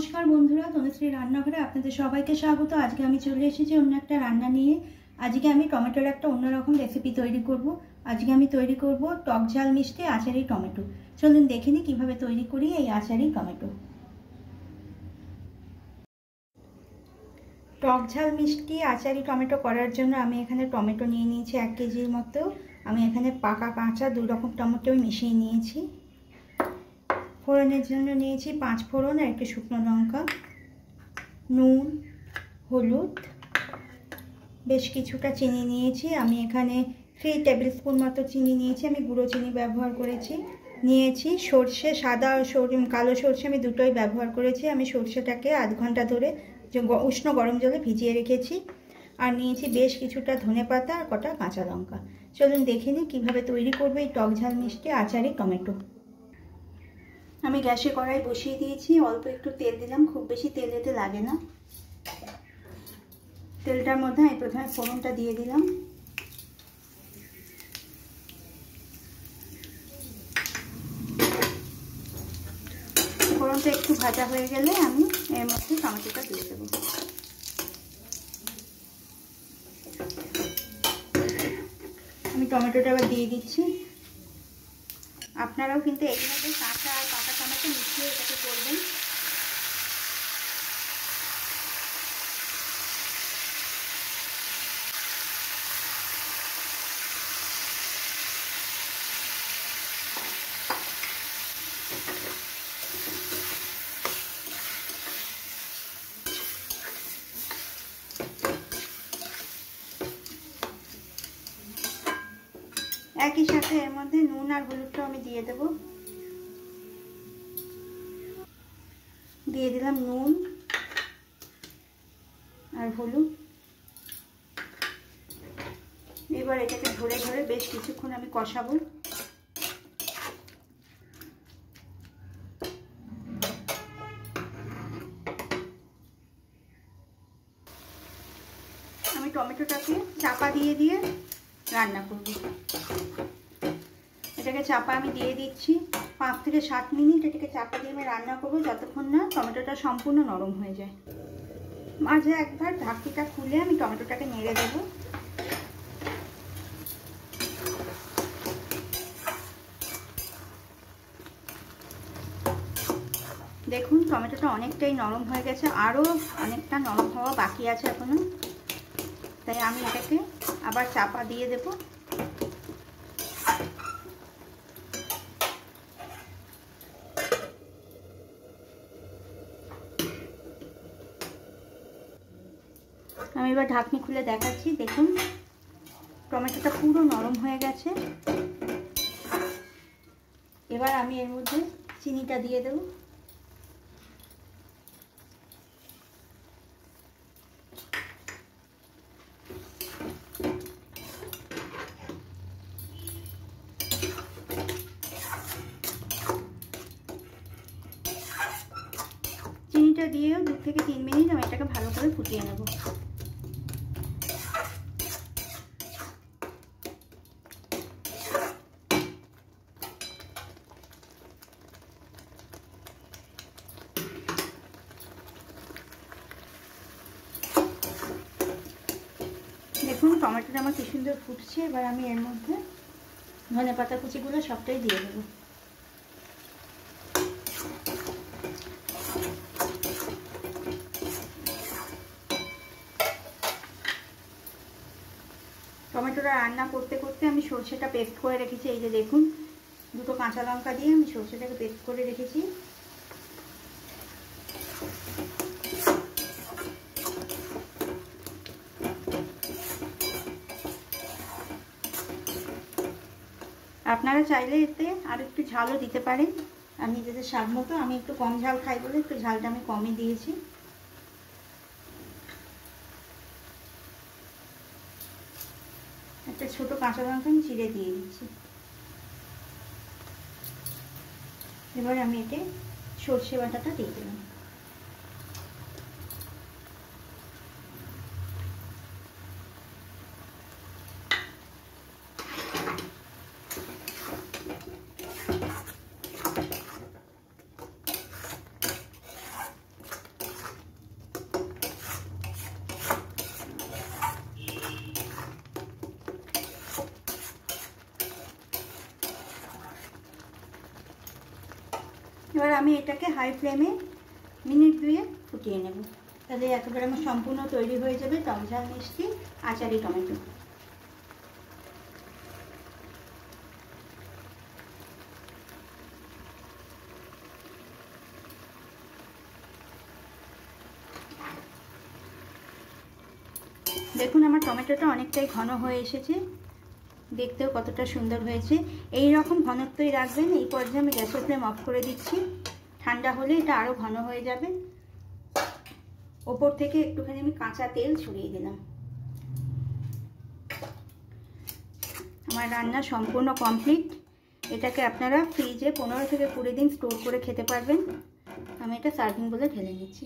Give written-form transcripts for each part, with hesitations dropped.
नमस्कार बंधुरा तनुश्री रान्नाघरे आपनादेर सबाइके स्वागत। आज के आमी चले एसेछि अन्य एकटा रान्ना निये। आज के आमी टमेटोर एकटा अन्यरकम रेसिपि तैरि करब। आज के आमी तैरि करब टक झाल मिष्टि आचारी टमेटो। चलुन देखे निই किभाबे तैरि करी এই आचारी टमेटो। टक झाल मिष्टि आचारी टमेटो करार जन्य आमी एखाने टमेटो निये निয়েছি 1 केजिर मतो। आमी एखाने पाका काँचा दुई रकम टमेटो मिशिয়ে নিয়েছি। फोड़নের জন্য নিয়েছি 5 ফোড়ন আর একটু শুকনো লঙ্কা, নুন, হলুদ, বেশ কিছুটা চিনি নিয়েছি। আমি এখানে 3 টেবিলস্পুন মতো চিনি নিয়েছি। আমি গুঁড়ো চিনি ব্যবহার করেছি। নিয়েছি সরষে, সাদা আর কালো সরষে আমি দুটোই ব্যবহার করেছি। আমি সরষেটাকে আধ ঘন্টা ধরে উষ্ণ গরম জলে ভিজিয়ে রেখেছি। আর নিয়েছি বেশ কিছুটা ধনেপাতা আর কটা কাঁচা লঙ্কা। চলুন দেখে নিই কীভাবে তৈরি করব এই টক ঝাল মিষ্টি আচারি টমেটো। আমি গ্যাসে কড়াই বসিয়ে দিয়েছি। অল্প একটু তেল দিলাম, খুব বেশি তেল দিতে লাগে না। তেলটার মধ্যে আমি প্রথমে ফোড়নটা দিয়ে দিলাম। ফোড়নটা একটু ভাজা হয়ে গেলে আমি এর মধ্যে টমেটোটা দিয়ে দেবো। আমি টমেটোটা আবার দিয়ে দিচ্ছি। আপনারাও কিন্তু এইভাবে কাঁচা আর পাকা টমেটো মিশিয়ে এটাকে করবেন। একই সাথে এর মধ্যে নুন আর হলুদটাও আমি দিয়ে দেব। দিয়ে দিলাম নুন আর হলুদ। এবার এটাকে ধরে ধরে বেশ কিছুক্ষণ আমি কষাবো। আমি টমেটোটাকে চাপা দিয়ে দিয়ে রান্না করব। এটাকে চাপা আমি দিয়ে দিচ্ছি। 5 থেকে 7 মিনিট এটাকে চাপা দিয়ে আমি রান্না করব যতক্ষণ না টমেটোটা সম্পূর্ণ নরম হয়ে যায়। মাঝে একবার ঢাকনিটা খুলে আমি টমেটোটাকে নেড়ে দেব। দেখুন টমেটোটা অনেকটাই নরম হয়ে গেছে, আরও অনেকটা নরম হওয়া বাকি আছে এখনো। তাই আমি এটাকে আবার চাপা দিয়ে দেব। আমি এবার ঢাকনি খুলে দেখাচ্ছি। দেখুন টমেটোটা পুরো নরম হয়ে গেছে। এবার আমি এর মধ্যে চিনিটা দিয়ে দেব। চিনিটা দিয়েও 2 থেকে 3 মিনিট আমি এটাকে ভালো করে ফুটিয়ে নেব। দেখুন টমেটোটা আমার কি সুন্দর ফুটছে। এবার আমি এর মধ্যে ধনেপাতা কুচিগুলো সবটাই দিয়ে দেবো। টমেটোটা রান্না করতে করতে আমি সরষেটা পেস্ট করে রেখেছি। এই যে দেখুন দুটো কাঁচা লঙ্কা দিয়ে আমি সরষেটাকে পেস্ট করে রেখেছি। আপনারা চাইলে এতে আর একটু ঝালও দিতে পারেন, আর নিজেদের স্বাদ মতো। আমি একটু কম ঝাল খাই বলে একটু ঝালটা আমি কমই দিয়েছি। একটা ছোট কাঁচা লঙ্কা আমি চিড়ে দিয়ে দিচ্ছি। এবার আমি এতে সর্ষে বাটাটা দিয়ে দিলাম। এবার আমি এটাকে হাই ফ্লেমে মিনিট 2 ফুটিয়ে নেব। তাহলে একেবারে আমার সম্পূর্ণ তৈরি হয়ে যাবে টক ঝাল মিষ্টি আচারি টমেটো। দেখুন আমার টমেটোটা অনেকটাই ঘন হয়ে এসেছে, দেখতেও কতটা সুন্দর হয়েছে। এই রকম ঘনত্বই রাখবেন। এই পর্যায়ে আমি গ্যাসের ফ্লেম অফ করে দিচ্ছি। ঠান্ডা হলে এটা আরও ঘন হয়ে যাবে। ওপর থেকে একটুখানি আমি কাঁচা তেল ছড়িয়ে দিলাম। আমার রান্না সম্পূর্ণ কমপ্লিট। এটাকে আপনারা ফ্রিজে 15 থেকে 20 দিন স্টোর করে খেতে পারবেন। আমি এটা সার্ভিং বলে ঢেলে নিচ্ছি।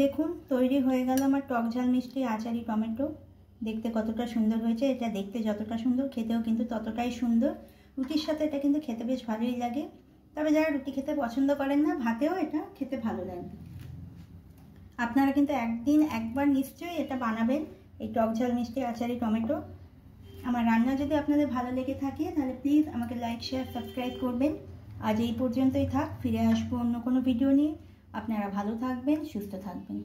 দেখুন তৈরি হয়ে গেল আমার টক ঝাল মিষ্টি আচারি টমেটো। দেখতে কতটা সুন্দর হয়েছে। এটা দেখতে যতটা সুন্দর খেতেও কিন্তু ততটাই সুন্দর। রুটির সাথে এটা কিন্তু খেতে বেশ ভালোই লাগে। তবে যারা রুটি খেতে পছন্দ করেন না, ভাতেও এটা খেতে ভালো লাগবে। আপনারা কিন্তু একবার নিশ্চয়ই এটা বানাবেন, এই টক ঝাল মিষ্টি আচারি টমেটো। আমার রান্না যদি আপনাদের ভালো লেগে থাকে তাহলে প্লিজ আমাকে লাইক শেয়ার সাবস্ক্রাইব করবেন। আজ এই পর্যন্তই থাক, ফিরে আসবো অন্য কোনো ভিডিও নিয়ে। আপনারা ভালো থাকবেন, সুস্থ থাকবেন।